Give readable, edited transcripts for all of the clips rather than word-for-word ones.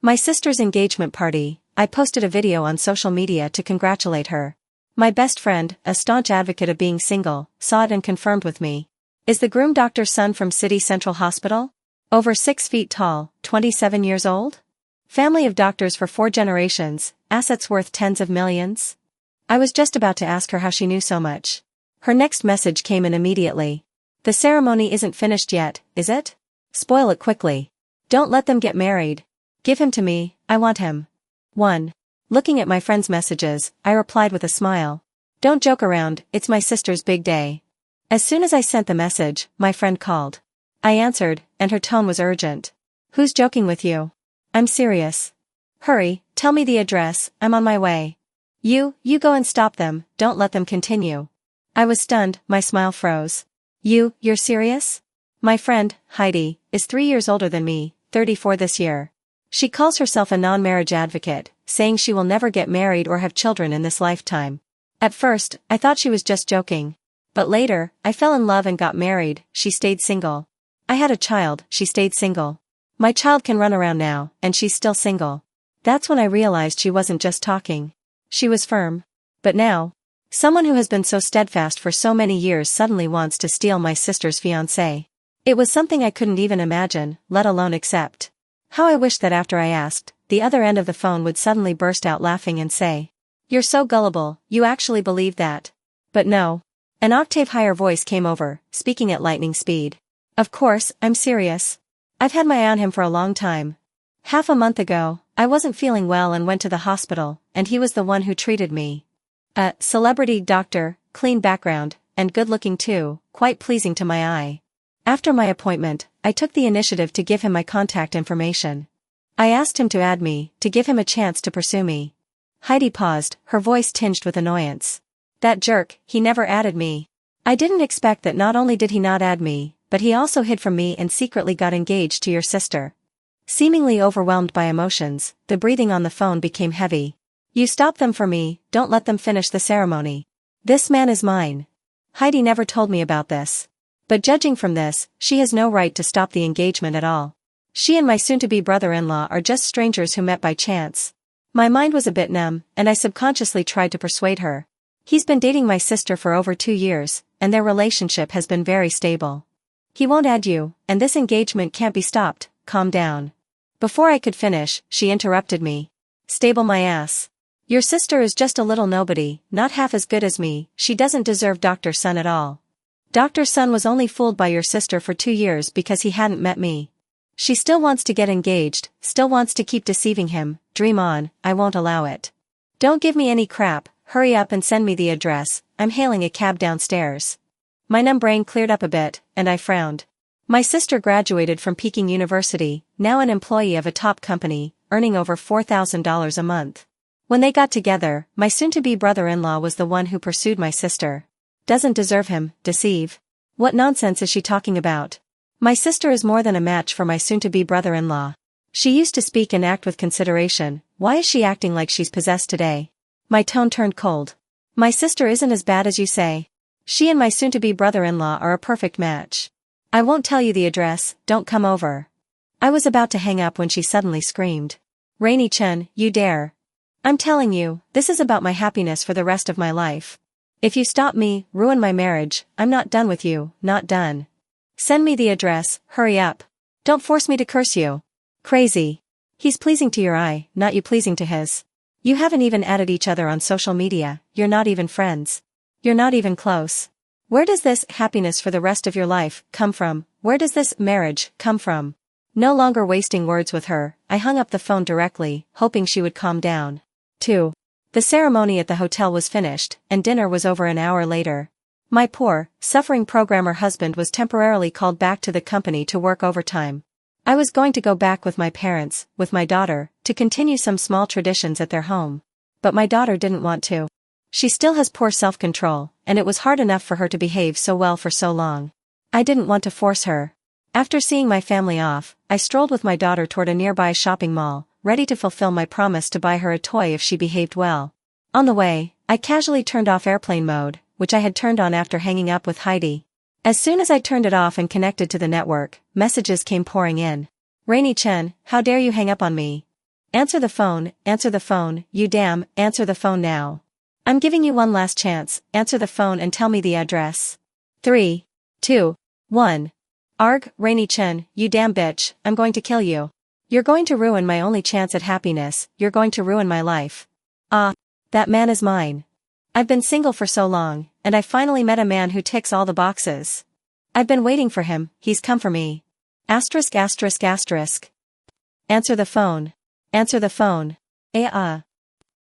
My sister's engagement party. I posted a video on social media to congratulate her. My best friend, a staunch advocate of being single, saw it and confirmed with me. Is the groom doctor's son from City Central Hospital? Over 6 feet tall, 27 years old? Family of doctors for 4 generations, assets worth tens of millions? I was just about to ask her how she knew so much. Her next message came in immediately. The ceremony isn't finished yet, is it? Spoil it quickly. Don't let them get married. Give him to me, I want him. 1. Looking at my friend's messages, I replied with a smile. Don't joke around, it's my sister's big day. As soon as I sent the message, my friend called. I answered, and her tone was urgent. Who's joking with you? I'm serious. Hurry, tell me the address, I'm on my way. You go and stop them, don't let them continue. I was stunned, my smile froze. You're serious? My friend, Heidi, is 3 years older than me, 34 this year. She calls herself a non-marriage advocate, saying she will never get married or have children in this lifetime. At first, I thought she was just joking. But later, I fell in love and got married, she stayed single. I had a child, she stayed single. My child can run around now, and she's still single. That's when I realized she wasn't just talking. She was firm. But now, someone who has been so steadfast for so many years suddenly wants to steal my sister's fiancé. It was something I couldn't even imagine, let alone accept. How I wished that after I asked, the other end of the phone would suddenly burst out laughing and say, "You're so gullible, you actually believe that." But no. An octave higher voice came over, speaking at lightning speed. Of course, I'm serious. I've had my eye on him for a long time. Half a month ago, I wasn't feeling well and went to the hospital, and he was the one who treated me. A celebrity doctor, clean background, and good-looking too, quite pleasing to my eye. After my appointment, I took the initiative to give him my contact information. I asked him to add me, to give him a chance to pursue me. Heidi paused, her voice tinged with annoyance. That jerk, he never added me. I didn't expect that not only did he not add me, but he also hid from me and secretly got engaged to your sister. Seemingly overwhelmed by emotions, the breathing on the phone became heavy. You stop them for me, don't let them finish the ceremony. This man is mine. Heidi never told me about this. But judging from this, she has no right to stop the engagement at all. She and my soon-to-be brother-in-law are just strangers who met by chance. My mind was a bit numb, and I subconsciously tried to persuade her. He's been dating my sister for over 2 years, and their relationship has been very stable. He won't add you, and this engagement can't be stopped, calm down. Before I could finish, she interrupted me. Stable my ass. Your sister is just a little nobody, not half as good as me, she doesn't deserve Dr. Sun at all. Dr. Sun was only fooled by your sister for 2 years because he hadn't met me. She still wants to get engaged, still wants to keep deceiving him, dream on, I won't allow it. Don't give me any crap, hurry up and send me the address, I'm hailing a cab downstairs. My numb brain cleared up a bit, and I frowned. My sister graduated from Peking University, now an employee of a top company, earning over $4,000 a month. When they got together, my soon-to-be brother-in-law was the one who pursued my sister. Doesn't deserve him, deceive. What nonsense is she talking about? My sister is more than a match for my soon-to-be brother-in-law. She used to speak and act with consideration, why is she acting like she's possessed today? My tone turned cold. My sister isn't as bad as you say. She and my soon-to-be brother-in-law are a perfect match. I won't tell you the address, don't come over. I was about to hang up when she suddenly screamed. Rainy-chan, you dare. I'm telling you, this is about my happiness for the rest of my life. If you stop me, ruin my marriage, I'm not done with you, not done. Send me the address, hurry up. Don't force me to curse you. Crazy. He's pleasing to your eye, not you pleasing to his. You haven't even added each other on social media, you're not even friends. You're not even close. Where does this happiness for the rest of your life come from? Where does this marriage come from? No longer wasting words with her, I hung up the phone directly, hoping she would calm down. 2. The ceremony at the hotel was finished, and dinner was over an hour later. My poor, suffering programmer husband was temporarily called back to the company to work overtime. I was going to go back with my parents, with my daughter, to continue some small traditions at their home. But my daughter didn't want to. She still has poor self-control, and it was hard enough for her to behave so well for so long. I didn't want to force her. After seeing my family off, I strolled with my daughter toward a nearby shopping mall, ready to fulfill my promise to buy her a toy if she behaved well. On the way, I casually turned off airplane mode, which I had turned on after hanging up with Heidi. As soon as I turned it off and connected to the network, messages came pouring in. Rainy-chan, how dare you hang up on me? Answer the phone, you damn, answer the phone now. I'm giving you one last chance, answer the phone and tell me the address. 3, 2, 1. Arg, Rainy Chin, you damn bitch, I'm going to kill you. You're going to ruin my only chance at happiness, you're going to ruin my life. Ah, that man is mine. I've been single for so long, and I finally met a man who ticks all the boxes. I've been waiting for him, he's come for me. Asterisk asterisk asterisk. Answer the phone. Answer the phone.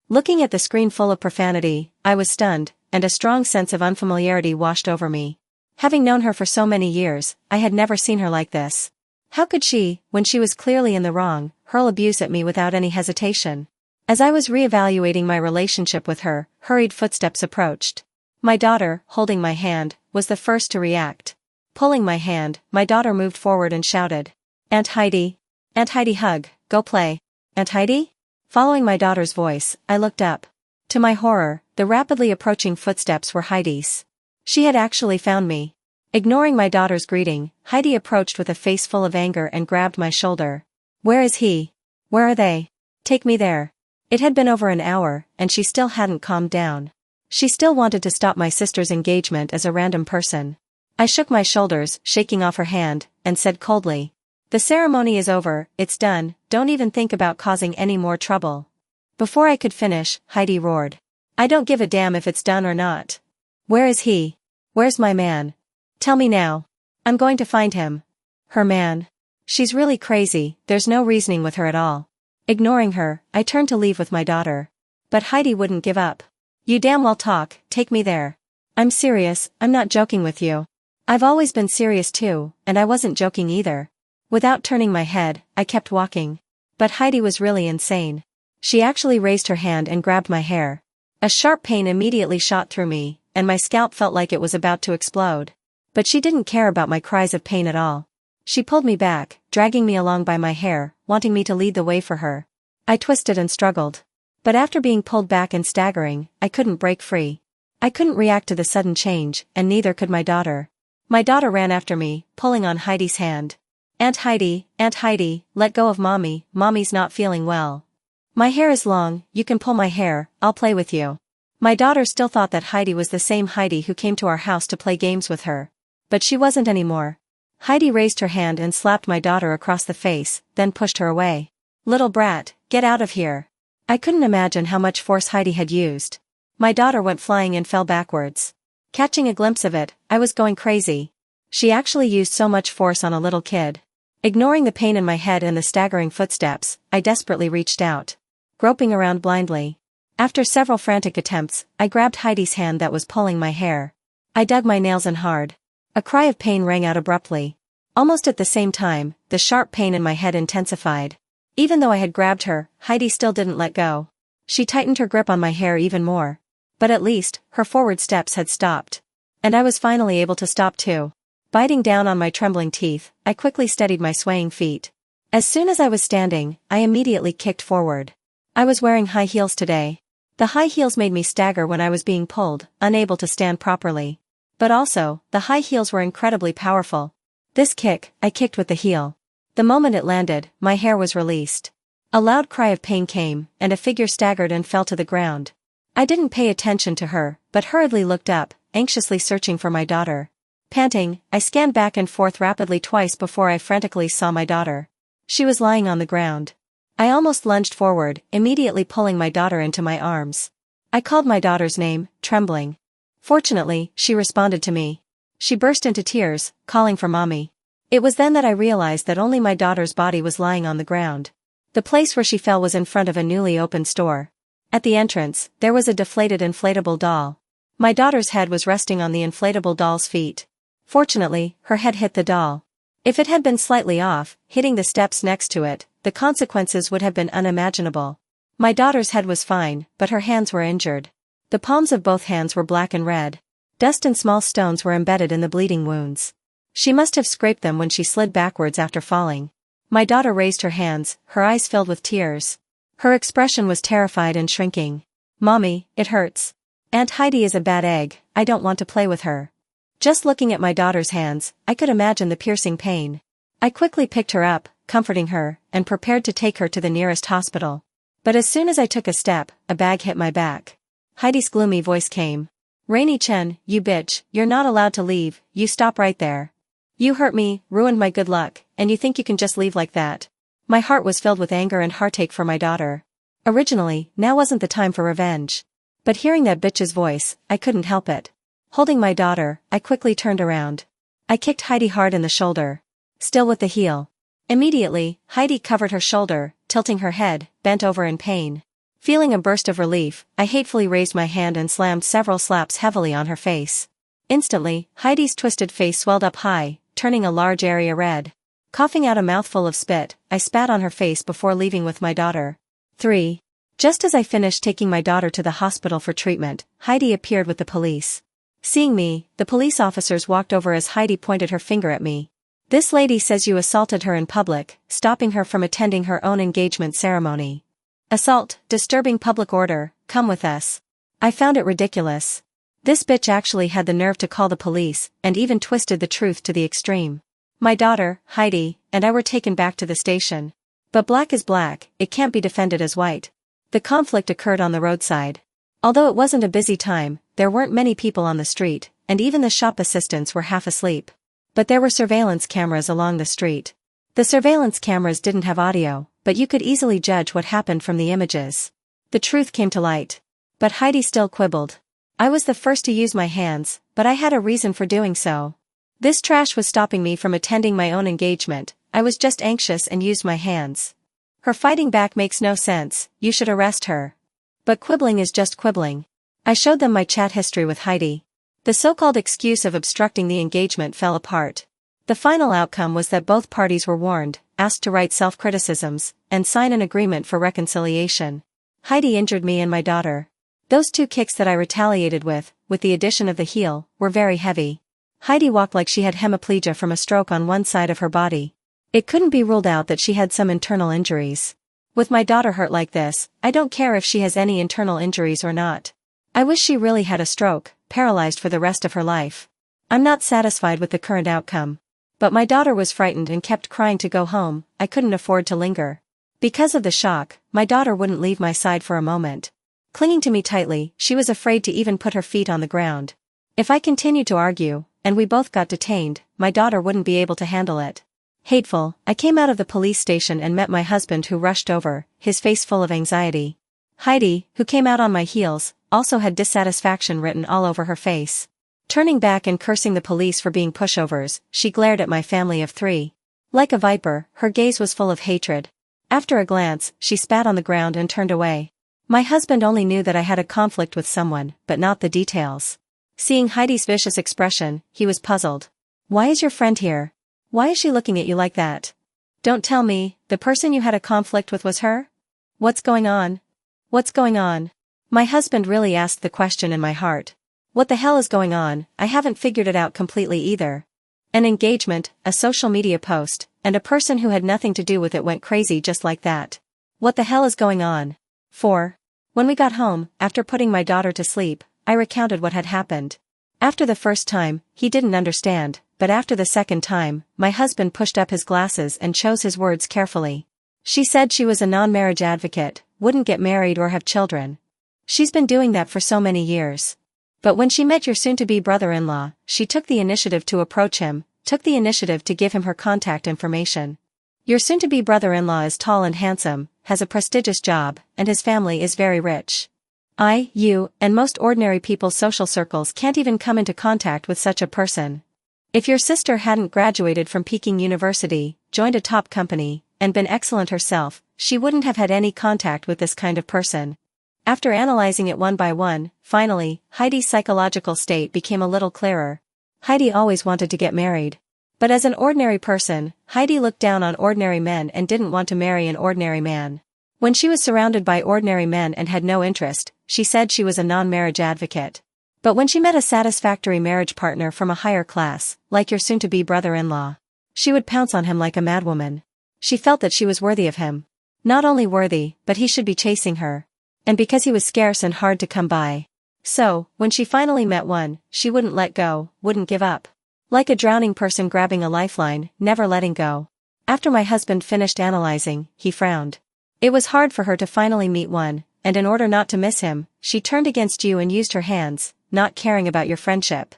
Looking at the screen full of profanity, I was stunned, and a strong sense of unfamiliarity washed over me. Having known her for so many years, I had never seen her like this. How could she, when she was clearly in the wrong, hurl abuse at me without any hesitation? As I was reevaluating my relationship with her, hurried footsteps approached. My daughter, holding my hand, was the first to react. Pulling my hand, my daughter moved forward and shouted, "Aunt Heidi! Aunt Heidi, hug, go play. Aunt Heidi?" Following my daughter's voice, I looked up. To my horror, the rapidly approaching footsteps were Heidi's. She had actually found me. Ignoring my daughter's greeting, Heidi approached with a face full of anger and grabbed my shoulder. "Where is he? Where are they? Take me there." It had been over an hour, and she still hadn't calmed down. She still wanted to stop my sister's engagement as a random person. I shook my shoulders, shaking off her hand, and said coldly, "The ceremony is over, it's done, don't even think about causing any more trouble." Before I could finish, Heidi roared, "I don't give a damn if it's done or not. Where is he? Where's my man? Tell me now. I'm going to find him." Her man. She's really crazy, there's no reasoning with her at all. Ignoring her, I turned to leave with my daughter. But Heidi wouldn't give up. "You damn well talk, take me there. I'm serious, I'm not joking with you." I've always been serious too, and I wasn't joking either. Without turning my head, I kept walking. But Heidi was really insane. She actually raised her hand and grabbed my hair. A sharp pain immediately shot through me, and my scalp felt like it was about to explode. But she didn't care about my cries of pain at all. She pulled me back, dragging me along by my hair, wanting me to lead the way for her. I twisted and struggled. But after being pulled back and staggering, I couldn't break free. I couldn't react to the sudden change, and neither could my daughter. My daughter ran after me, pulling on Heidi's hand. Aunt Heidi, let go of mommy, mommy's not feeling well." "My hair is long, you can pull my hair, I'll play with you." My daughter still thought that Heidi was the same Heidi who came to our house to play games with her. But she wasn't anymore. Heidi raised her hand and slapped my daughter across the face, then pushed her away. "Little brat, get out of here." I couldn't imagine how much force Heidi had used. My daughter went flying and fell backwards. Catching a glimpse of it, I was going crazy. She actually used so much force on a little kid. Ignoring the pain in my head and the staggering footsteps, I desperately reached out. Groping around blindly. After several frantic attempts, I grabbed Heidi's hand that was pulling my hair. I dug my nails in hard. A cry of pain rang out abruptly. Almost at the same time, the sharp pain in my head intensified. Even though I had grabbed her, Heidi still didn't let go. She tightened her grip on my hair even more. But at least, her forward steps had stopped. And I was finally able to stop too. Biting down on my trembling teeth, I quickly steadied my swaying feet. As soon as I was standing, I immediately kicked forward. I was wearing high heels today. The high heels made me stagger when I was being pulled, unable to stand properly. But also, the high heels were incredibly powerful. This kick, I kicked with the heel. The moment it landed, my hair was released. A loud cry of pain came, and a figure staggered and fell to the ground. I didn't pay attention to her, but hurriedly looked up, anxiously searching for my daughter. Panting, I scanned back and forth rapidly twice before I frantically saw my daughter. She was lying on the ground. I almost lunged forward, immediately pulling my daughter into my arms. I called my daughter's name, trembling. Fortunately, she responded to me. She burst into tears, calling for mommy. It was then that I realized that only my daughter's body was lying on the ground. The place where she fell was in front of a newly opened store. At the entrance, there was a deflated inflatable doll. My daughter's head was resting on the inflatable doll's feet. Fortunately, her head hit the doll. If it had been slightly off, hitting the steps next to it, the consequences would have been unimaginable. My daughter's head was fine, but her hands were injured. The palms of both hands were black and red. Dust and small stones were embedded in the bleeding wounds. She must have scraped them when she slid backwards after falling. My daughter raised her hands, her eyes filled with tears. Her expression was terrified and shrinking. "Mommy, it hurts. Aunt Heidi is a bad egg, I don't want to play with her." Just looking at my daughter's hands, I could imagine the piercing pain. I quickly picked her up, comforting her, and prepared to take her to the nearest hospital. But as soon as I took a step, a bag hit my back. Heidi's gloomy voice came. "Rainy Chen, you bitch, you're not allowed to leave, you stop right there. You hurt me, ruined my good luck, and you think you can just leave like that?" My heart was filled with anger and heartache for my daughter. Originally, now wasn't the time for revenge. But hearing that bitch's voice, I couldn't help it. Holding my daughter, I quickly turned around. I kicked Heidi hard in the shoulder. Still with the heel. Immediately, Heidi covered her shoulder, tilting her head, bent over in pain. Feeling a burst of relief, I hatefully raised my hand and slammed several slaps heavily on her face. Instantly, Heidi's twisted face swelled up high, turning a large area red. Coughing out a mouthful of spit, I spat on her face before leaving with my daughter. 3. Just as I finished taking my daughter to the hospital for treatment, Heidi appeared with the police. Seeing me, the police officers walked over as Heidi pointed her finger at me. "This lady says you assaulted her in public, stopping her from attending her own engagement ceremony. Assault, disturbing public order, come with us." I found it ridiculous. This bitch actually had the nerve to call the police, and even twisted the truth to the extreme. My daughter, Heidi, and I were taken back to the station. But black is black, it can't be defended as white. The conflict occurred on the roadside. Although it wasn't a busy time, there weren't many people on the street, and even the shop assistants were half asleep. But there were surveillance cameras along the street. The surveillance cameras didn't have audio, but you could easily judge what happened from the images. The truth came to light. But Heidi still quibbled. I was the first to use my hands, but I had a reason for doing so. This trash was stopping me from attending my own engagement, I was just anxious and used my hands. Her fighting back makes no sense, you should arrest her. But quibbling is just quibbling. I showed them my chat history with Heidi. The so-called excuse of obstructing the engagement fell apart. The final outcome was that both parties were warned, asked to write self-criticisms, and sign an agreement for reconciliation. Heidi injured me and my daughter. Those 2 kicks that I retaliated with the addition of the heel, were very heavy. Heidi walked like she had hemiplegia from a stroke on one side of her body. It couldn't be ruled out that she had some internal injuries. With my daughter hurt like this, I don't care if she has any internal injuries or not. I wish she really had a stroke, paralyzed for the rest of her life. I'm not satisfied with the current outcome. But my daughter was frightened and kept crying to go home, I couldn't afford to linger. Because of the shock, my daughter wouldn't leave my side for a moment. Clinging to me tightly, she was afraid to even put her feet on the ground. If I continued to argue, and we both got detained, my daughter wouldn't be able to handle it. Hateful, I came out of the police station and met my husband who rushed over, his face full of anxiety. Heidi, who came out on my heels, also had dissatisfaction written all over her face. Turning back and cursing the police for being pushovers, she glared at my family of 3. Like a viper, her gaze was full of hatred. After a glance, she spat on the ground and turned away. My husband only knew that I had a conflict with someone, but not the details. Seeing Heidi's vicious expression, he was puzzled. "Why is your friend here? Why is she looking at you like that? Don't tell me, the person you had a conflict with was her? What's going on? What's going on?" My husband really asked the question in my heart. What the hell is going on? I haven't figured it out completely either. An engagement, a social media post, and a person who had nothing to do with it went crazy just like that. What the hell is going on? 4. When we got home, after putting my daughter to sleep, I recounted what had happened. After the first time, he didn't understand, but after the second time, my husband pushed up his glasses and chose his words carefully. She said she was a non-marriage advocate, wouldn't get married or have children. She's been doing that for so many years. But when she met your soon-to-be brother-in-law, she took the initiative to approach him, took the initiative to give him her contact information. Your soon-to-be brother-in-law is tall and handsome, has a prestigious job, and his family is very rich. You, and most ordinary people's social circles can't even come into contact with such a person. If your sister hadn't graduated from Peking University, joined a top company, and been excellent herself, she wouldn't have had any contact with this kind of person. After analyzing it one by one, finally, Heidi's psychological state became a little clearer. Heidi always wanted to get married. But as an ordinary person, Heidi looked down on ordinary men and didn't want to marry an ordinary man. When she was surrounded by ordinary men and had no interest, she said she was a non-marriage advocate. But when she met a satisfactory marriage partner from a higher class, like your soon-to-be brother-in-law, she would pounce on him like a madwoman. She felt that she was worthy of him. Not only worthy, but he should be chasing her. And because he was scarce and hard to come by. So, when she finally met one, she wouldn't let go, wouldn't give up. Like a drowning person grabbing a lifeline, never letting go. After my husband finished analyzing, he frowned. It was hard for her to finally meet one, and in order not to miss him, she turned against you and used her hands, not caring about your friendship.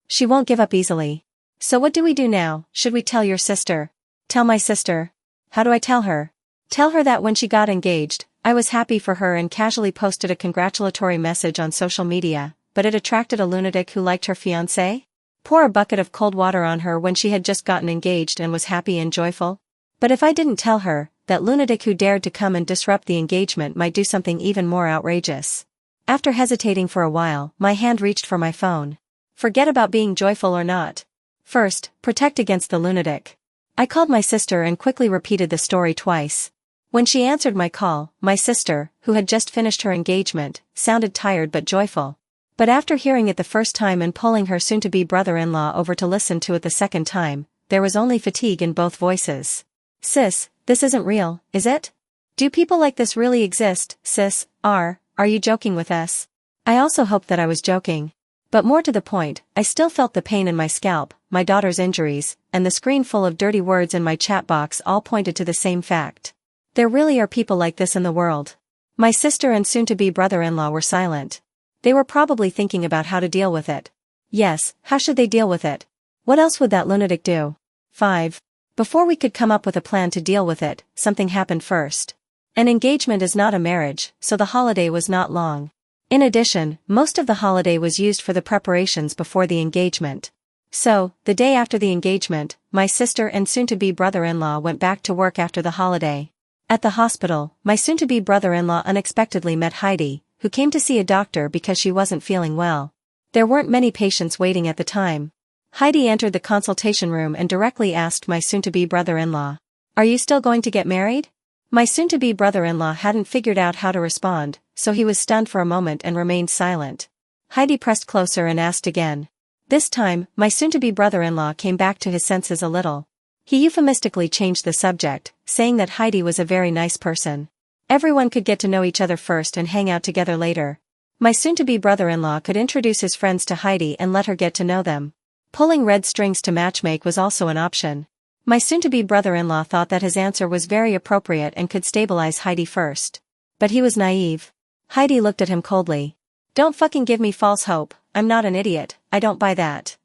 She won't give up easily. So what do we do now? Should we tell your sister? Tell my sister? How do I tell her? Tell her that when she got engaged, I was happy for her and casually posted a congratulatory message on social media, but it attracted a lunatic who liked her fiancé? Pour a bucket of cold water on her when she had just gotten engaged and was happy and joyful? But if I didn't tell her, that lunatic who dared to come and disrupt the engagement might do something even more outrageous. After hesitating for a while, my hand reached for my phone. Forget about being joyful or not. First, protect against the lunatic. I called my sister and quickly repeated the story twice. When she answered my call, my sister, who had just finished her engagement, sounded tired but joyful. But after hearing it the first time and pulling her soon-to-be brother-in-law over to listen to it the second time, there was only fatigue in both voices. Sis, this isn't real, is it? Do people like this really exist, sis? Are you joking with us? I also hoped that I was joking. But more to the point, I still felt the pain in my scalp, my daughter's injuries, and the screen full of dirty words in my chat box all pointed to the same fact. There really are people like this in the world. My sister and soon-to-be brother-in-law were silent. They were probably thinking about how to deal with it. Yes, how should they deal with it? What else would that lunatic do? 5. Before we could come up with a plan to deal with it, something happened first. An engagement is not a marriage, so the holiday was not long. In addition, most of the holiday was used for the preparations before the engagement. So, the day after the engagement, my sister and soon-to-be brother-in-law went back to work after the holiday. At the hospital, my soon-to-be brother-in-law unexpectedly met Heidi, who came to see a doctor because she wasn't feeling well. There weren't many patients waiting at the time. Heidi entered the consultation room and directly asked my soon-to-be brother-in-law, "Are you still going to get married?" My soon-to-be brother-in-law hadn't figured out how to respond, so he was stunned for a moment and remained silent. Heidi pressed closer and asked again. This time, my soon-to-be brother-in-law came back to his senses a little. He euphemistically changed the subject, saying that Heidi was a very nice person. Everyone could get to know each other first and hang out together later. My soon-to-be brother-in-law could introduce his friends to Heidi and let her get to know them. Pulling red strings to matchmake was also an option. My soon-to-be brother-in-law thought that his answer was very appropriate and could stabilize Heidi first. But he was naive. Heidi looked at him coldly. "Don't fucking give me false hope, I'm not an idiot, I don't buy that.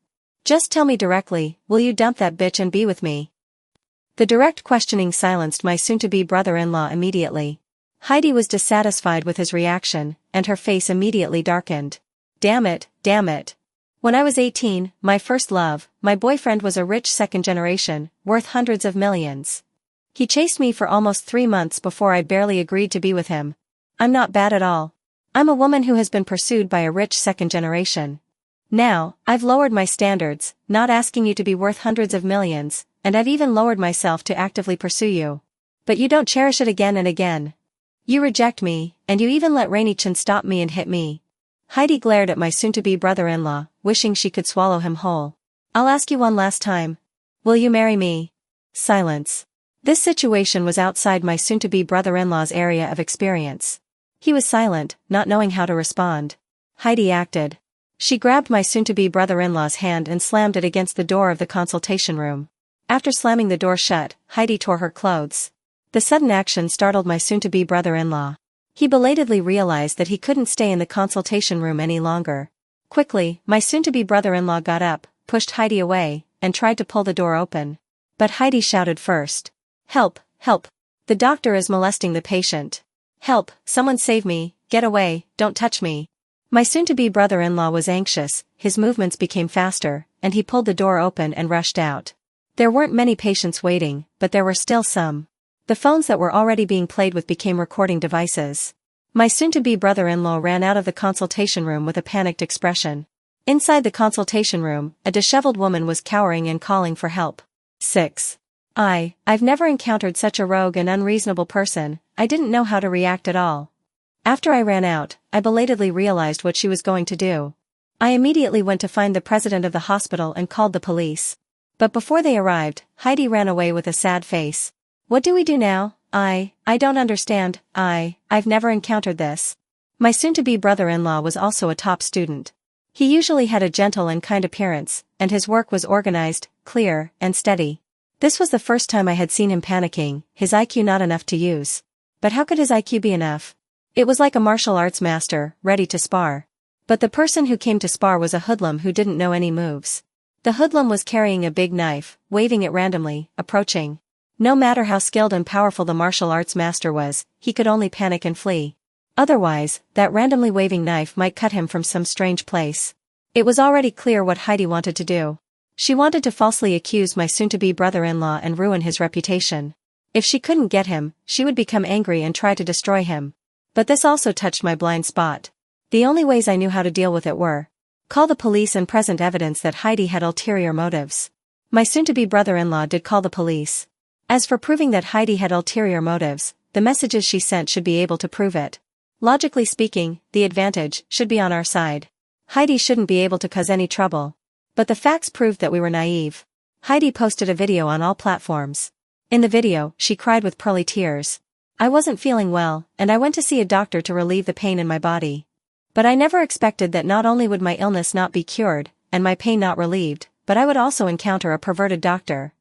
Just tell me directly, will you dump that bitch and be with me?" The direct questioning silenced my soon-to-be brother-in-law immediately. Heidi was dissatisfied with his reaction, and her face immediately darkened. Damn it, damn it. When I was 18, my first love, my boyfriend was a rich second generation, worth hundreds of millions. He chased me for almost 3 months before I barely agreed to be with him. I'm not bad at all. I'm a woman who has been pursued by a rich second generation. Now, I've lowered my standards, not asking you to be worth hundreds of millions, and I've even lowered myself to actively pursue you. But you don't cherish it again and again. You reject me, and you even let Rainy-chan stop me and hit me. Heidi glared at my soon-to-be brother-in-law, wishing she could swallow him whole. I'll ask you one last time. Will you marry me? Silence. This situation was outside my soon-to-be brother-in-law's area of experience. He was silent, not knowing how to respond. Heidi acted. She grabbed my soon-to-be brother-in-law's hand and slammed it against the door of the consultation room. After slamming the door shut, Heidi tore her clothes. The sudden action startled my soon-to-be brother-in-law. He belatedly realized that he couldn't stay in the consultation room any longer. Quickly, my soon-to-be brother-in-law got up, pushed Heidi away, and tried to pull the door open. But Heidi shouted first. "Help, help. The doctor is molesting the patient. Help, someone save me, get away, don't touch me." My soon-to-be brother-in-law was anxious, his movements became faster, and he pulled the door open and rushed out. There weren't many patients waiting, but there were still some. The phones that were already being played with became recording devices. My soon-to-be brother-in-law ran out of the consultation room with a panicked expression. Inside the consultation room, a disheveled woman was cowering and calling for help. 6. I've never encountered such a rogue and unreasonable person, I didn't know how to react at all. After I ran out, I belatedly realized what she was going to do. I immediately went to find the president of the hospital and called the police. But before they arrived, Heidi ran away with a sad face. What do we do now? I don't understand, I've never encountered this. My soon-to-be brother-in-law was also a top student. He usually had a gentle and kind appearance, and his work was organized, clear, and steady. This was the first time I had seen him panicking, his IQ not enough to use. But how could his IQ be enough? It was like a martial arts master, ready to spar. But the person who came to spar was a hoodlum who didn't know any moves. The hoodlum was carrying a big knife, waving it randomly, approaching. No matter how skilled and powerful the martial arts master was, he could only panic and flee. Otherwise, that randomly waving knife might cut him from some strange place. It was already clear what Heidi wanted to do. She wanted to falsely accuse my soon-to-be brother-in-law and ruin his reputation. If she couldn't get him, she would become angry and try to destroy him. But this also touched my blind spot. The only ways I knew how to deal with it were call the police and present evidence that Heidi had ulterior motives. My soon-to-be brother-in-law did call the police. As for proving that Heidi had ulterior motives, the messages she sent should be able to prove it. Logically speaking, the advantage should be on our side. Heidi shouldn't be able to cause any trouble. But the facts proved that we were naive. Heidi posted a video on all platforms. In the video, she cried with pearly tears. I wasn't feeling well, and I went to see a doctor to relieve the pain in my body. But I never expected that not only would my illness not be cured, and my pain not relieved, but I would also encounter a perverted doctor.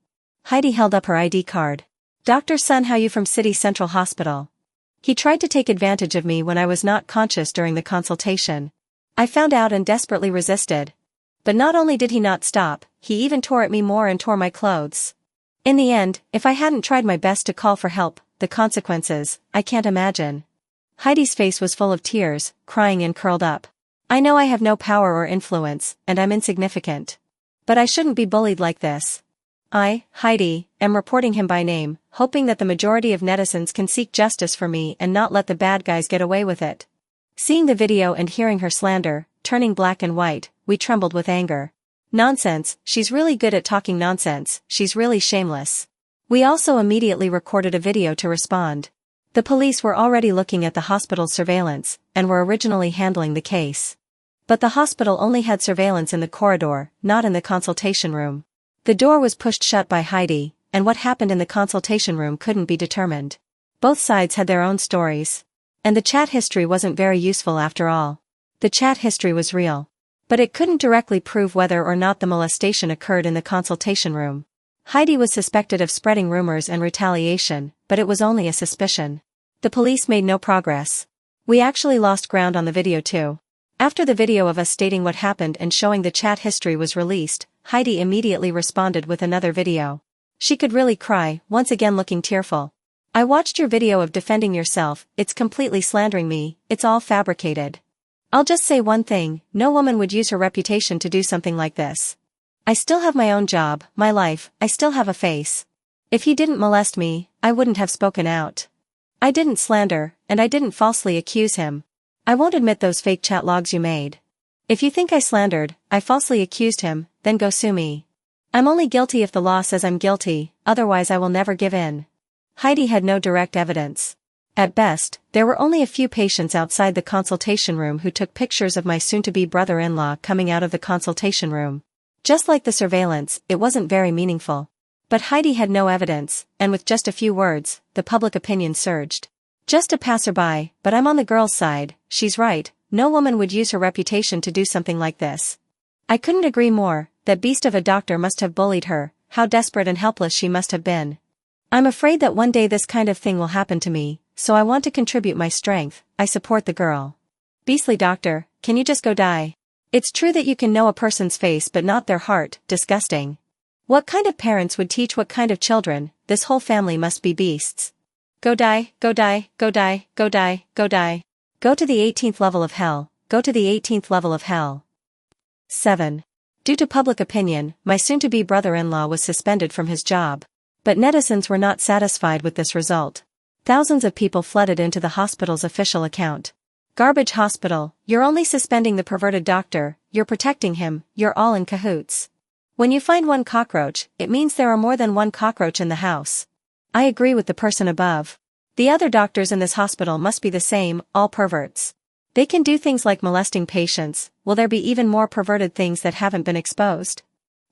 Heidi held up her ID card. Dr. Sun, how you from City Central Hospital? He tried to take advantage of me when I was not conscious during the consultation. I found out and desperately resisted. But not only did he not stop, he even tore at me more and tore my clothes. In the end, if I hadn't tried my best to call for help, the consequences, I can't imagine. Heidi's face was full of tears, crying and curled up. I know I have no power or influence, and I'm insignificant. But I shouldn't be bullied like this. I, Heidi, am reporting him by name, hoping that the majority of netizens can seek justice for me and not let the bad guys get away with it. Seeing the video and hearing her slander, turning black and white, we trembled with anger. Nonsense, she's really good at talking nonsense, she's really shameless. We also immediately recorded a video to respond. The police were already looking at the hospital's surveillance, and were originally handling the case. But the hospital only had surveillance in the corridor, not in the consultation room. The door was pushed shut by Heidi, and what happened in the consultation room couldn't be determined. Both sides had their own stories. And the chat history wasn't very useful after all. The chat history was real. But it couldn't directly prove whether or not the molestation occurred in the consultation room. Heidi was suspected of spreading rumors and retaliation, but it was only a suspicion. The police made no progress. We actually lost ground on the video too. After the video of us stating what happened and showing the chat history was released, Heidi immediately responded with another video. She could really cry, once again looking tearful. I watched your video of defending yourself, it's completely slandering me, it's all fabricated. I'll just say one thing, no woman would use her reputation to do something like this. I still have my own job, my life, I still have a face. If he didn't molest me, I wouldn't have spoken out. I didn't slander, and I didn't falsely accuse him. I won't admit those fake chat logs you made. If you think I slandered, I falsely accused him, then go sue me. I'm only guilty if the law says I'm guilty, otherwise I will never give in. Heidi had no direct evidence. At best, there were only a few patients outside the consultation room who took pictures of my soon-to-be brother-in-law coming out of the consultation room. Just like the surveillance, it wasn't very meaningful. But Heidi had no evidence, and with just a few words, the public opinion surged. Just a passerby, but I'm on the girl's side, she's right, no woman would use her reputation to do something like this. I couldn't agree more, that beast of a doctor must have bullied her, how desperate and helpless she must have been. I'm afraid that one day this kind of thing will happen to me, so I want to contribute my strength, I support the girl. Beastly doctor, can you just go die? It's true that you can know a person's face but not their heart, disgusting. What kind of parents would teach what kind of children, this whole family must be beasts. Go die, go die, go die, go die, go die. Go to the 18th level of hell, go to the 18th level of hell. 7. Due to public opinion, my soon-to-be brother-in-law was suspended from his job. But netizens were not satisfied with this result. Thousands of people flooded into the hospital's official account. Garbage hospital, you're only suspending the perverted doctor, you're protecting him, you're all in cahoots. When you find one cockroach, it means there are more than one cockroach in the house. I agree with the person above. The other doctors in this hospital must be the same, all perverts. They can do things like molesting patients, will there be even more perverted things that haven't been exposed?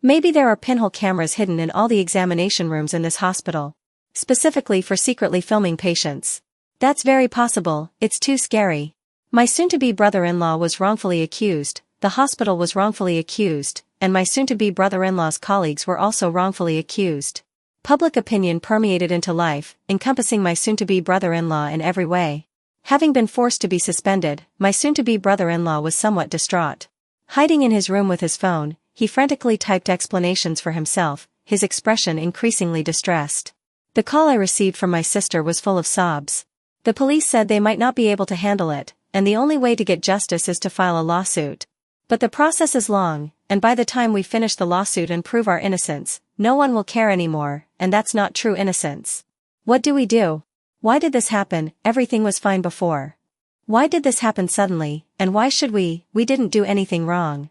Maybe there are pinhole cameras hidden in all the examination rooms in this hospital. Specifically for secretly filming patients. That's very possible, it's too scary. My soon-to-be brother-in-law was wrongfully accused, the hospital was wrongfully accused, and my soon-to-be brother-in-law's colleagues were also wrongfully accused. Public opinion permeated into life, encompassing my soon-to-be brother-in-law in every way. Having been forced to be suspended, my soon-to-be brother-in-law was somewhat distraught. Hiding in his room with his phone, he frantically typed explanations for himself, his expression increasingly distressed. The call I received from my sister was full of sobs. The police said they might not be able to handle it, and the only way to get justice is to file a lawsuit. But the process is long, and by the time we finish the lawsuit and prove our innocence, no one will care anymore, and that's not true innocence. What do we do? Why did this happen? Everything was fine before. Why did this happen suddenly, and why should we didn't do anything wrong.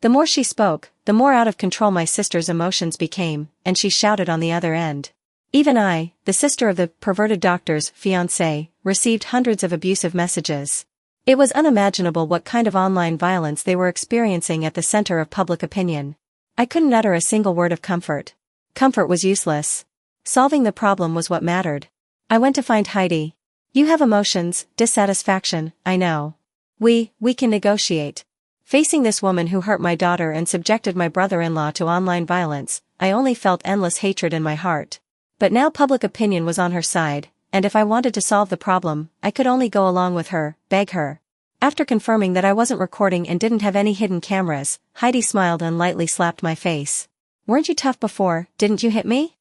The more she spoke, the more out of control my sister's emotions became, and she shouted on the other end. Even I, the sister of the perverted doctor's fiancé, received hundreds of abusive messages. It was unimaginable what kind of online violence they were experiencing at the center of public opinion. I couldn't utter a single word of comfort. Comfort was useless. Solving the problem was what mattered. I went to find Heidi. You have emotions, dissatisfaction, I know. We can negotiate. Facing this woman who hurt my daughter and subjected my brother-in-law to online violence, I only felt endless hatred in my heart. But now public opinion was on her side, and if I wanted to solve the problem, I could only go along with her, beg her. After confirming that I wasn't recording and didn't have any hidden cameras, Heidi smiled and lightly slapped my face. Weren't you tough before? Didn't you hit me?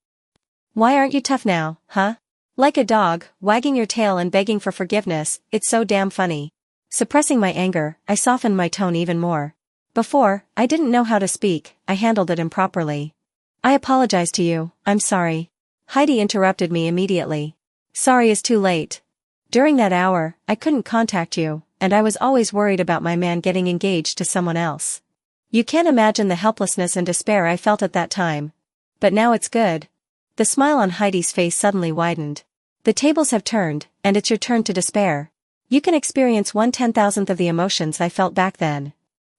Why aren't you tough now, huh? Like a dog, wagging your tail and begging for forgiveness, it's so damn funny. Suppressing my anger, I softened my tone even more. Before, I didn't know how to speak, I handled it improperly. I apologize to you, I'm sorry. Heidi interrupted me immediately. Sorry is too late. During that hour, I couldn't contact you, and I was always worried about my man getting engaged to someone else. You can't imagine the helplessness and despair I felt at that time. But now it's good. The smile on Heidi's face suddenly widened. The tables have turned, and it's your turn to despair. You can experience 1/10,000th of the emotions I felt back then.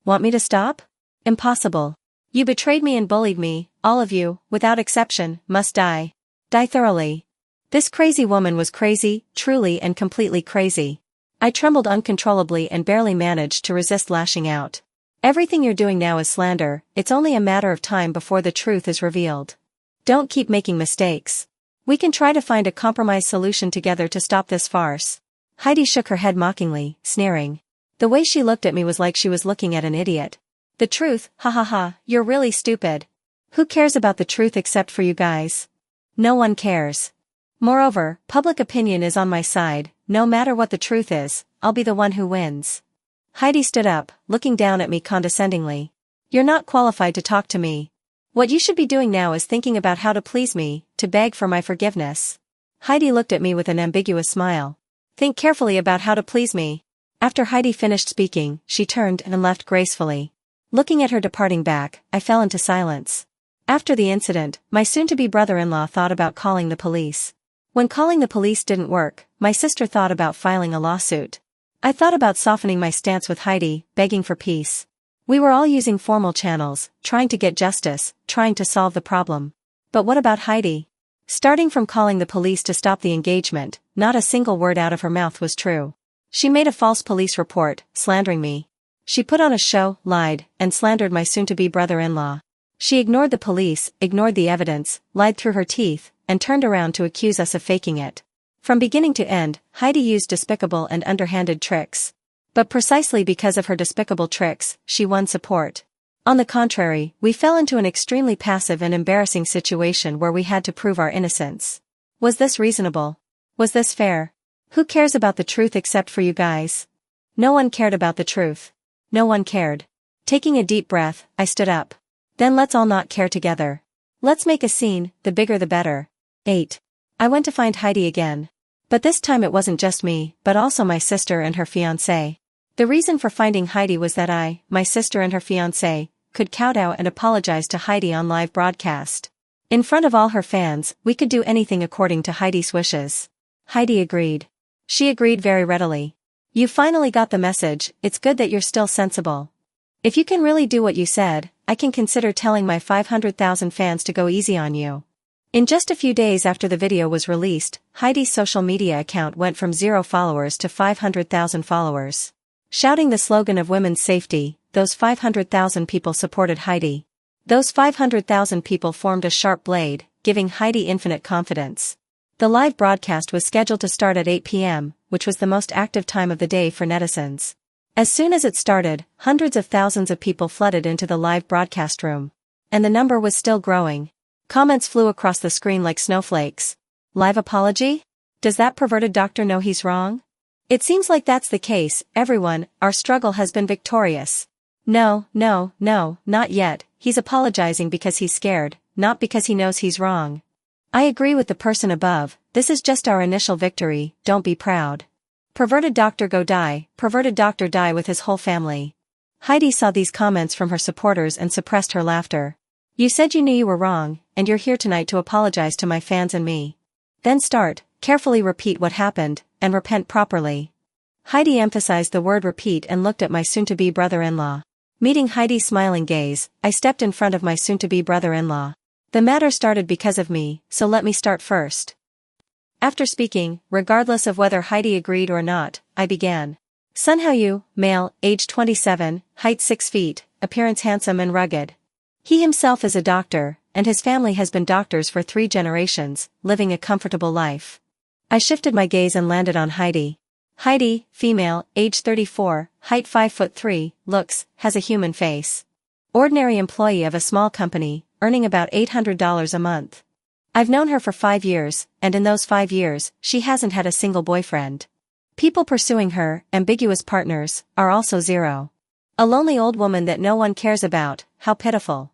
Want me to stop? Impossible. You betrayed me and bullied me, all of you, without exception, must die. Die thoroughly. This crazy woman was crazy, truly and completely crazy. I trembled uncontrollably and barely managed to resist lashing out. Everything you're doing now is slander, it's only a matter of time before the truth is revealed. Don't keep making mistakes. We can try to find a compromise solution together to stop this farce. Heidi shook her head mockingly, sneering. The way she looked at me was like she was looking at an idiot. The truth, ha ha ha, you're really stupid. Who cares about the truth except for you guys? No one cares. Moreover, public opinion is on my side, no matter what the truth is, I'll be the one who wins. Heidi stood up, looking down at me condescendingly. You're not qualified to talk to me. What you should be doing now is thinking about how to please me, to beg for my forgiveness. Heidi looked at me with an ambiguous smile. Think carefully about how to please me. After Heidi finished speaking, she turned and left gracefully. Looking at her departing back, I fell into silence. After the incident, my soon-to-be brother-in-law thought about calling the police. When calling the police didn't work, my sister thought about filing a lawsuit. I thought about softening my stance with Heidi, begging for peace. We were all using formal channels, trying to get justice, trying to solve the problem. But what about Heidi? Starting from calling the police to stop the engagement, not a single word out of her mouth was true. She made a false police report, slandering me. She put on a show, lied, and slandered my soon-to-be brother-in-law. She ignored the police, ignored the evidence, lied through her teeth, and turned around to accuse us of faking it. From beginning to end, Heidi used despicable and underhanded tricks. But precisely because of her despicable tricks, she won support. On the contrary, we fell into an extremely passive and embarrassing situation where we had to prove our innocence. Was this reasonable? Was this fair? Who cares about the truth except for you guys? No one cared about the truth. No one cared. Taking a deep breath, I stood up. Then let's all not care together. Let's make a scene, the bigger the better. 8. I went to find Heidi again. But this time it wasn't just me, but also my sister and her fiancé. The reason for finding Heidi was that I, my sister and her fiancé, could kowtow and apologize to Heidi on live broadcast. In front of all her fans, we could do anything according to Heidi's wishes. Heidi agreed. She agreed very readily. You finally got the message, it's good that you're still sensible. If you can really do what you said, I can consider telling my 500,000 fans to go easy on you. In just a few days after the video was released, Heidi's social media account went from 0 followers to 500,000 followers. Shouting the slogan of women's safety, those 500,000 people supported Heidi. Those 500,000 people formed a sharp blade, giving Heidi infinite confidence. The live broadcast was scheduled to start at 8 p.m., which was the most active time of the day for netizens. As soon as it started, hundreds of thousands of people flooded into the live broadcast room. And the number was still growing. Comments flew across the screen like snowflakes. Live apology? Does that perverted doctor know he's wrong? It seems like that's the case, everyone, our struggle has been victorious. No, not yet, he's apologizing because he's scared, not because he knows he's wrong. I agree with the person above, this is just our initial victory, don't be proud. Perverted doctor go die, perverted doctor die with his whole family. Heidi saw these comments from her supporters and suppressed her laughter. You said you knew you were wrong, and you're here tonight to apologize to my fans and me. Then start, carefully repeat what happened, and repent properly. Heidi emphasized the word repeat and looked at my soon-to-be brother-in-law. Meeting Heidi's smiling gaze, I stepped in front of my soon-to-be brother-in-law. The matter started because of me, so let me start first. After speaking, regardless of whether Heidi agreed or not, I began. Sun Hao-yu, male, age 27, height 6 feet, appearance handsome and rugged. He himself is a doctor, and his family has been doctors for 3 generations, living a comfortable life. I shifted my gaze and landed on Heidi. Heidi, female, age 34, height 5'3", looks, has a human face. Ordinary employee of a small company, earning about $800 a month. I've known her for 5 years, and in those 5 years, she hasn't had a single boyfriend. People pursuing her, ambiguous partners, are also 0. A lonely old woman that no one cares about, how pitiful.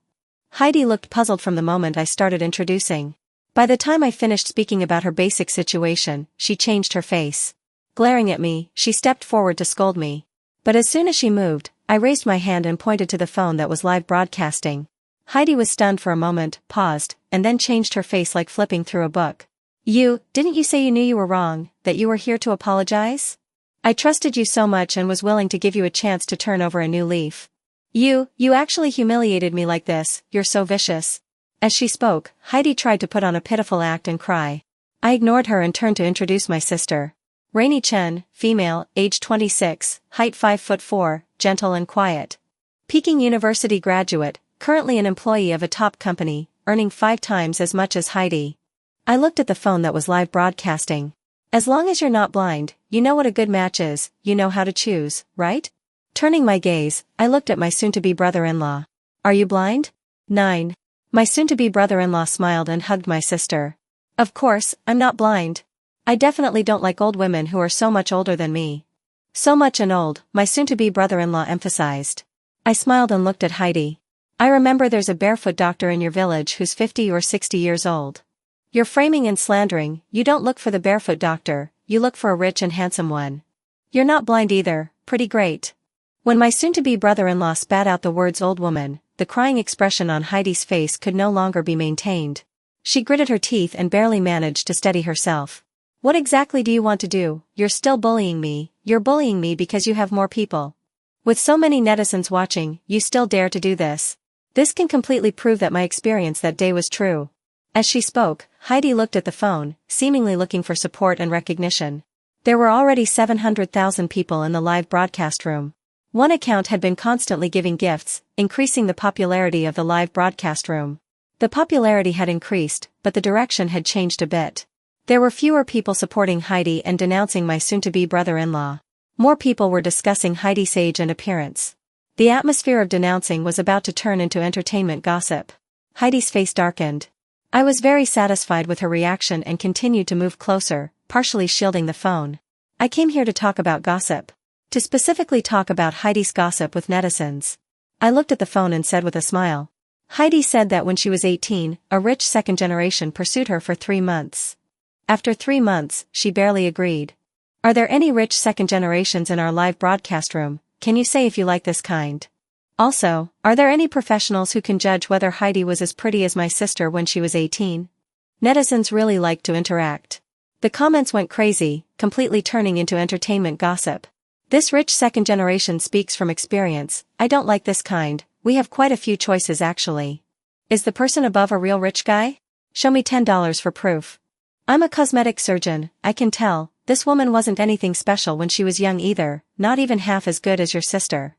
Heidi looked puzzled from the moment I started introducing. By the time I finished speaking about her basic situation, she changed her face. Glaring at me, she stepped forward to scold me. But as soon as she moved, I raised my hand and pointed to the phone that was live broadcasting. Heidi was stunned for a moment, paused, and then changed her face like flipping through a book. Didn't you say you knew you were wrong, that you were here to apologize? I trusted you so much and was willing to give you a chance to turn over a new leaf. You actually humiliated me like this, you're so vicious. As she spoke, Heidi tried to put on a pitiful act and cry. I ignored her and turned to introduce my sister. Rainy Chen, female, age 26, height 5'4", gentle and quiet. Peking University graduate, currently an employee of a top company, earning 5 times as much as Heidi. I looked at the phone that was live broadcasting. As long as you're not blind, you know what a good match is, you know how to choose, right? Turning my gaze, I looked at my soon-to-be brother-in-law. Are you blind? 9. My soon-to-be brother-in-law smiled and hugged my sister. Of course, I'm not blind. I definitely don't like old women who are so much older than me. So much and old, my soon-to-be brother-in-law emphasized. I smiled and looked at Heidi. I remember there's a barefoot doctor in your village who's 50 or 60 years old. You're framing and slandering, you don't look for the barefoot doctor, you look for a rich and handsome one. You're not blind either, pretty great. When my soon-to-be brother-in-law spat out the words old woman, the crying expression on Heidi's face could no longer be maintained. She gritted her teeth and barely managed to steady herself. What exactly do you want to do? You're still bullying me, you're bullying me because you have more people. With so many netizens watching, you still dare to do this. This can completely prove that my experience that day was true. As she spoke, Heidi looked at the phone, seemingly looking for support and recognition. There were already 700,000 people in the live broadcast room. One account had been constantly giving gifts, increasing the popularity of the live broadcast room. The popularity had increased, but the direction had changed a bit. There were fewer people supporting Heidi and denouncing my soon-to-be brother-in-law. More people were discussing Heidi's age and appearance. The atmosphere of denouncing was about to turn into entertainment gossip. Heidi's face darkened. I was very satisfied with her reaction and continued to move closer, partially shielding the phone. I came here to talk about gossip. To specifically talk about Heidi's gossip with netizens. I looked at the phone and said with a smile. Heidi said that when she was 18, a rich second generation pursued her for 3 months. After 3 months, she barely agreed. Are there any rich second generations in our live broadcast room? Can you say if you like this kind? Also, are there any professionals who can judge whether Heidi was as pretty as my sister when she was 18? Netizens really like to interact. The comments went crazy, completely turning into entertainment gossip. This rich second generation speaks from experience. I don't like this kind, we have quite a few choices actually. Is the person above a real rich guy? Show me $10 for proof. I'm a cosmetic surgeon, I can tell. This woman wasn't anything special when she was young either, not even half as good as your sister.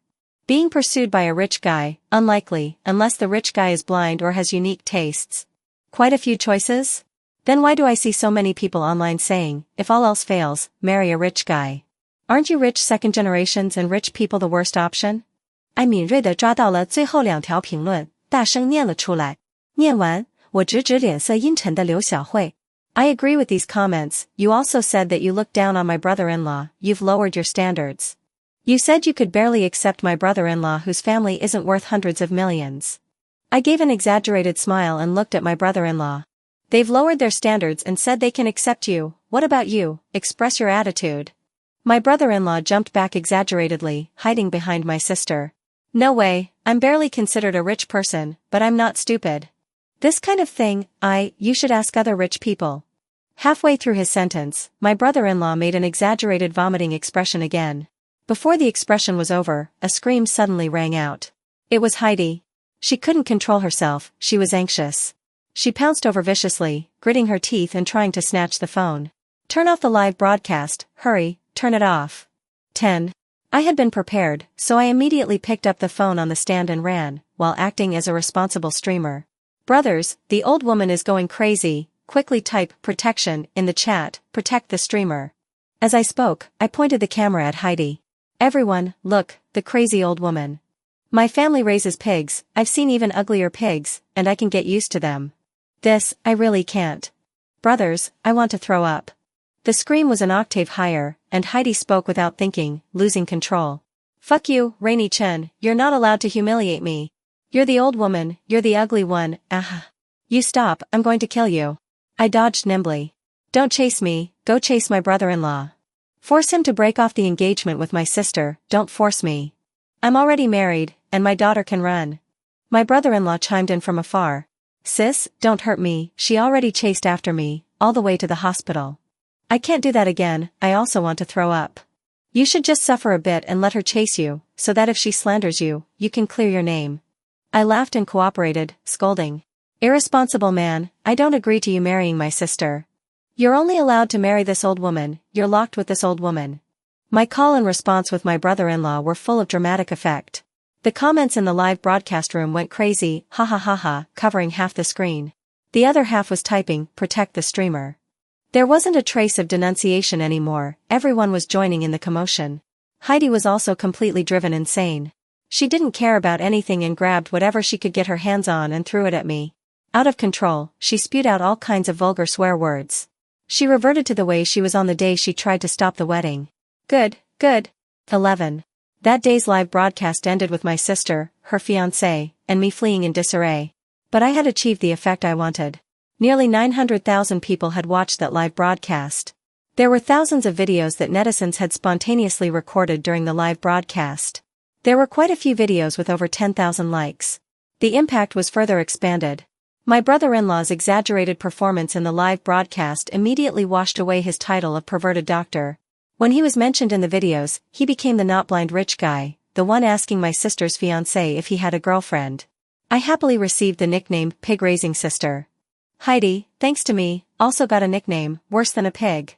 Being pursued by a rich guy, unlikely, unless the rich guy is blind or has unique tastes. Quite a few choices? Then why do I see so many people online saying, if all else fails, marry a rich guy? Aren't you rich second generations and rich people the worst option? 艾敏锐地抓到了最后2条评论，大声念了出来。念完，我直直脸色阴沉的刘小慧。I agree with these comments. You also said that you look down on my brother-in-law. You've lowered your standards. You said you could barely accept my brother-in-law whose family isn't worth hundreds of millions. I gave an exaggerated smile and looked at my brother-in-law. They've lowered their standards and said they can accept you. What about you? Express your attitude. My brother-in-law jumped back exaggeratedly, hiding behind my sister. No way, I'm barely considered a rich person, but I'm not stupid. This kind of thing, you should ask other rich people. Halfway through his sentence, my brother-in-law made an exaggerated vomiting expression again. Before the expression was over, a scream suddenly rang out. It was Heidi. She couldn't control herself, she was anxious. She pounced over viciously, gritting her teeth and trying to snatch the phone. Turn off the live broadcast, hurry, turn it off. 10. I had been prepared, so I immediately picked up the phone on the stand and ran, while acting as a responsible streamer. Brothers, the old woman is going crazy, quickly type protection in the chat, protect the streamer. As I spoke, I pointed the camera at Heidi. Everyone, look, the crazy old woman. My family raises pigs, I've seen even uglier pigs, and I can get used to them. This, I really can't. Brothers, I want to throw up. The scream was an octave higher, and Heidi spoke without thinking, losing control. Fuck you, Rainy Chen, you're not allowed to humiliate me. You're the old woman, you're the ugly one, You stop, I'm going to kill you. I dodged nimbly. Don't chase me, go chase my brother-in-law. Force him to break off the engagement with my sister, don't force me. I'm already married, and my daughter can run. My brother-in-law chimed in from afar. Sis, don't hurt me, she already chased after me, all the way to the hospital. I can't do that again, I also want to throw up. You should just suffer a bit and let her chase you, so that if she slanders you, you can clear your name. I laughed and cooperated, scolding. Irresponsible man, I don't agree to you marrying my sister. You're only allowed to marry this old woman, you're locked with this old woman. My call and response with my brother-in-law were full of dramatic effect. The comments in the live broadcast room went crazy, ha ha ha ha, covering half the screen. The other half was typing, protect the streamer. There wasn't a trace of denunciation anymore, everyone was joining in the commotion. Heidi was also completely driven insane. She didn't care about anything and grabbed whatever she could get her hands on and threw it at me. Out of control, she spewed out all kinds of vulgar swear words. She reverted to the way she was on the day she tried to stop the wedding. Good. 11. That day's live broadcast ended with my sister, her fiancé, and me fleeing in disarray. But I had achieved the effect I wanted. Nearly 900,000 people had watched that live broadcast. There were thousands of videos that netizens had spontaneously recorded during the live broadcast. There were quite a few videos with over 10,000 likes. The impact was further expanded. My brother-in-law's exaggerated performance in the live broadcast immediately washed away his title of perverted doctor. When he was mentioned in the videos, he became the not blind rich guy, the one asking my sister's fiancé if he had a girlfriend. I happily received the nickname pig-raising sister. Heidi, thanks to me, also got a nickname, worse than a pig.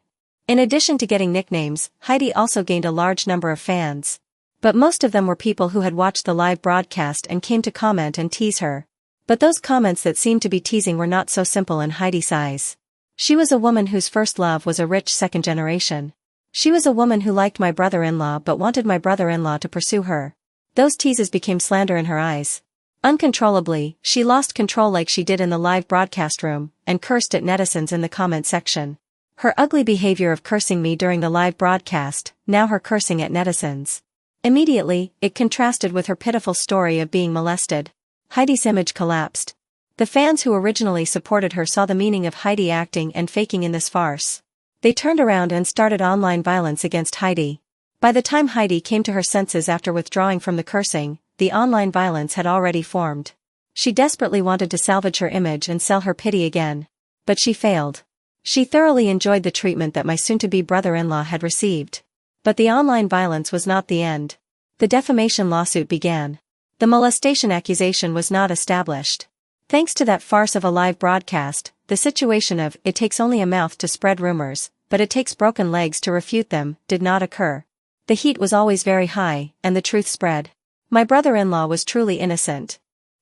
In addition to getting nicknames, Heidi also gained a large number of fans. But most of them were people who had watched the live broadcast and came to comment and tease her. But those comments that seemed to be teasing were not so simple in Heidi's eyes. She was a woman whose first love was a rich second generation. She was a woman who liked my brother-in-law but wanted my brother-in-law to pursue her. Those teases became slander in her eyes. Uncontrollably, she lost control like she did in the live broadcast room, and cursed at netizens in the comment section. Her ugly behavior of cursing me during the live broadcast, now her cursing at netizens. Immediately, it contrasted with her pitiful story of being molested. Heidi's image collapsed. The fans who originally supported her saw the meaning of Heidi acting and faking in this farce. They turned around and started online violence against Heidi. By the time Heidi came to her senses after withdrawing from the cursing, the online violence had already formed. She desperately wanted to salvage her image and sell her pity again. But she failed. She thoroughly enjoyed the treatment that my soon-to-be brother-in-law had received. But the online violence was not the end. The defamation lawsuit began. The molestation accusation was not established. Thanks to that farce of a live broadcast, the situation of "it takes only a mouth to spread rumors, but it takes broken legs to refute them" did not occur. The heat was always very high, and the truth spread. My brother-in-law was truly innocent.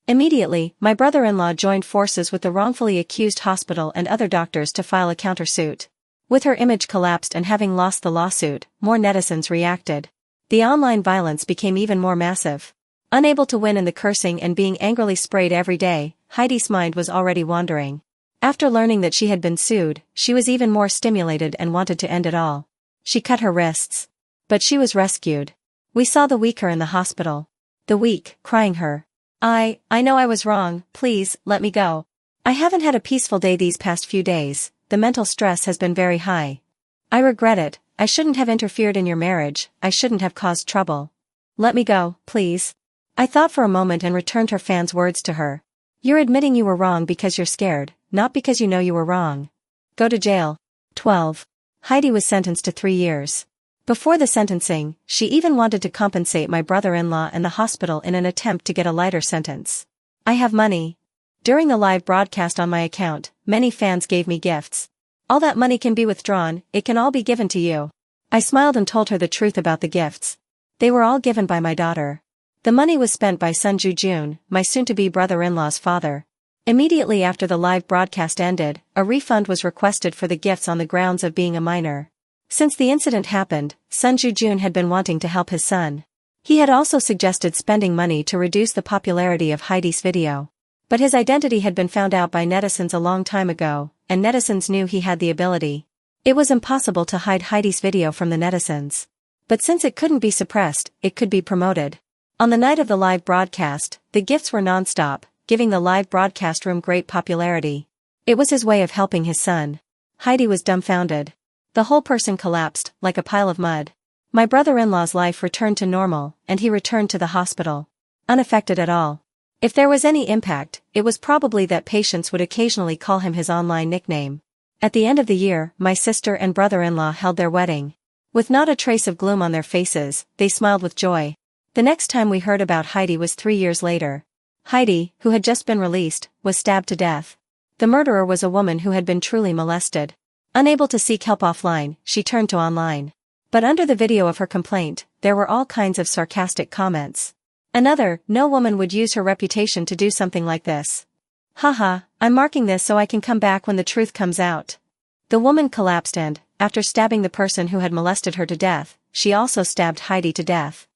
Immediately, my brother-in-law joined forces with the wrongfully accused hospital and other doctors to file a countersuit. With her image collapsed and having lost the lawsuit, more netizens reacted. The online violence became even more massive. Unable to win in the cursing and being angrily sprayed every day, Heidi's mind was already wandering. After learning that she had been sued, she was even more stimulated and wanted to end it all. She cut her wrists. But she was rescued. We saw the weak her in the hospital. The weak, crying her. I know I was wrong, please, let me go. I haven't had a peaceful day these past few days, the mental stress has been very high. I regret it, I shouldn't have interfered in your marriage, I shouldn't have caused trouble. Let me go, please. I thought for a moment and returned her fans' words to her. You're admitting you were wrong because you're scared, not because you know you were wrong. Go to jail. 12. Heidi was sentenced to 3 years. Before the sentencing, she even wanted to compensate my brother-in-law and the hospital in an attempt to get a lighter sentence. I have money. During the live broadcast on my account, many fans gave me gifts. All that money can be withdrawn, it can all be given to you. I smiled and told her the truth about the gifts. They were all given by my daughter. The money was spent by Sun Joo-jun, my soon-to-be brother-in-law's father. Immediately after the live broadcast ended, a refund was requested for the gifts on the grounds of being a minor. Since the incident happened, Sun Joo-jun had been wanting to help his son. He had also suggested spending money to reduce the popularity of Heidi's video. But his identity had been found out by netizens a long time ago, and netizens knew he had the ability. It was impossible to hide Heidi's video from the netizens. But since it couldn't be suppressed, it could be promoted. On the night of the live broadcast, the gifts were non-stop, giving the live broadcast room great popularity. It was his way of helping his son. Heidi was dumbfounded. The whole person collapsed, like a pile of mud. My brother-in-law's life returned to normal, and he returned to the hospital. Unaffected at all. If there was any impact, it was probably that patients would occasionally call him his online nickname. At the end of the year, my sister and brother-in-law held their wedding. With not a trace of gloom on their faces, they smiled with joy. The next time we heard about Heidi was 3 years later. Heidi, who had just been released, was stabbed to death. The murderer was a woman who had been truly molested. Unable to seek help offline, she turned to online. But under the video of her complaint, there were all kinds of sarcastic comments. Another, no woman would use her reputation to do something like this. Haha, I'm marking this so I can come back when the truth comes out. The woman collapsed and, after stabbing the person who had molested her to death, she also stabbed Heidi to death.